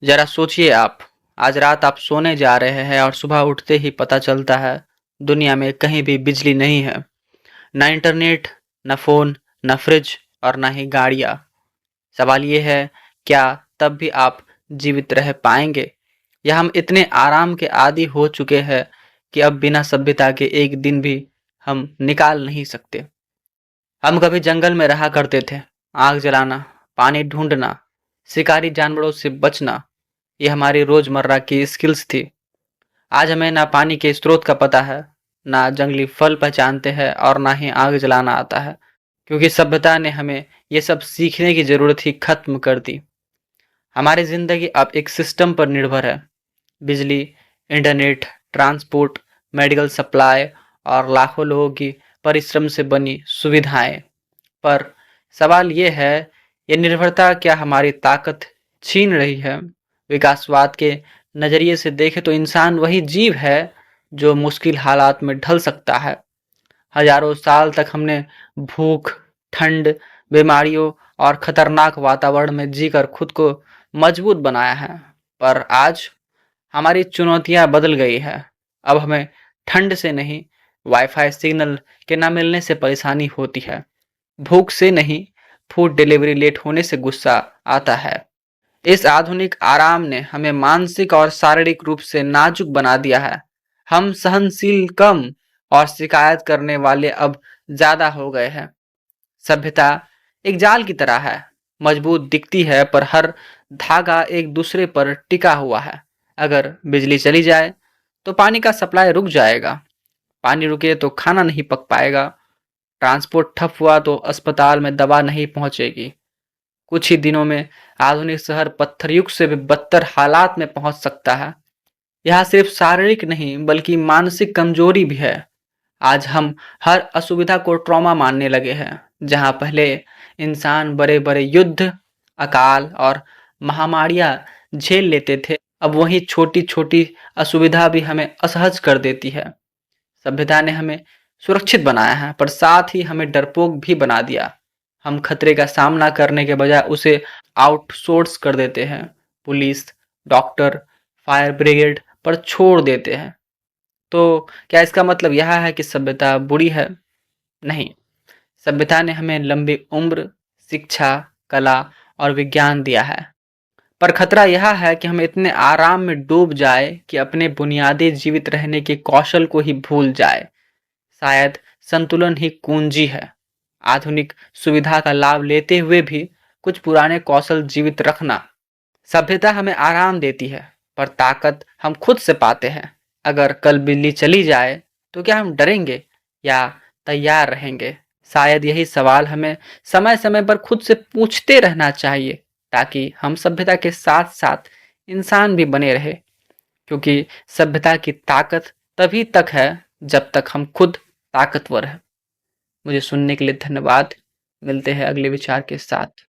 जरा सोचिए आप, आज रात आप सोने जा रहे हैं और सुबह उठते ही पता चलता है दुनिया में कहीं भी बिजली नहीं है। ना इंटरनेट, ना फ़ोन, ना फ्रिज और ना ही गाड़ियाँ। सवाल ये है, क्या तब भी आप जीवित रह पाएंगे? या हम इतने आराम के आदी हो चुके हैं कि अब बिना सभ्यता के एक दिन भी हम निकाल नहीं सकते। हम कभी जंगल में रहा करते थे। आग जलाना, पानी ढूंढना, शिकारी जानवरों से बचना, ये हमारी रोजमर्रा की स्किल्स थी। आज हमें ना पानी के स्रोत का पता है, ना जंगली फल पहचानते हैं और ना ही आग जलाना आता है, क्योंकि सभ्यता ने हमें ये सब सीखने की जरूरत ही खत्म कर दी। हमारी जिंदगी अब एक सिस्टम पर निर्भर है। बिजली, इंटरनेट, ट्रांसपोर्ट, मेडिकल सप्लाई और लाखों लोगों की परिश्रम से बनी सुविधाएं। पर सवाल ये है, ये निर्भरता क्या हमारी ताकत छीन रही है? विकासवाद के नजरिए से देखें तो इंसान वही जीव है जो मुश्किल हालात में ढल सकता है। हजारों साल तक हमने भूख, ठंड, बीमारियों और खतरनाक वातावरण में जीकर खुद को मजबूत बनाया है। पर आज हमारी चुनौतियां बदल गई है। अब हमें ठंड से नहीं, वाईफाई सिग्नल के न मिलने से परेशानी होती है। भूख से नहीं, फूड डिलीवरी लेट होने से गुस्सा आता है। इस आधुनिक आराम ने हमें मानसिक और शारीरिक रूप से नाजुक बना दिया है। हम सहनशील कम और शिकायत करने वाले अब ज्यादा हो गए हैं। सभ्यता एक जाल की तरह है, मजबूत दिखती है पर हर धागा एक दूसरे पर टिका हुआ है। अगर बिजली चली जाए तो पानी का सप्लाई रुक जाएगा, पानी रुके तो खाना नहीं पक पाएगा, ट्रांसपोर्ट ठप हुआ तो अस्पताल में दवा नहीं पहुंचेगी। कुछ ही दिनों में आधुनिक शहर पत्थर युग से भी बदतर हालात में पहुंच सकता है। यह सिर्फ शारीरिक नहीं बल्कि मानसिक कमजोरी भी है। आज हम हर असुविधा को ट्रॉमा मानने लगे हैं। जहां पहले इंसान बड़े बड़े युद्ध, अकाल और महामारियां झेल लेते थे, अब वही छोटी छोटी असुविधा भी हमें असहज कर देती है। सभ्यता ने हमें सुरक्षित बनाया है पर साथ ही हमें डरपोक भी बना दिया। हम खतरे का सामना करने के बजाय उसे आउटसोर्स कर देते हैं। पुलिस, डॉक्टर, फायर ब्रिगेड पर छोड़ देते हैं। तो क्या इसका मतलब यह है कि सभ्यता बुरी है? नहीं, सभ्यता ने हमें लंबी उम्र, शिक्षा, कला और विज्ञान दिया है। पर खतरा यह है कि हम इतने आराम में डूब जाए कि अपने बुनियादी जीवित रहने के कौशल को ही भूल जाए। शायद संतुलन ही कुंजी है। आधुनिक सुविधा का लाभ लेते हुए भी कुछ पुराने कौशल जीवित रखना। सभ्यता हमें आराम देती है पर ताकत हम खुद से पाते हैं। अगर कल बिजली चली जाए तो क्या हम डरेंगे या तैयार रहेंगे? शायद यही सवाल हमें समय समय पर खुद से पूछते रहना चाहिए, ताकि हम सभ्यता के साथ साथ इंसान भी बने रहे। क्योंकि सभ्यता की ताकत तभी तक है जब तक हम खुद ताकतवर हैं। मुझे सुनने के लिए धन्यवाद। मिलते हैं अगले विचार के साथ।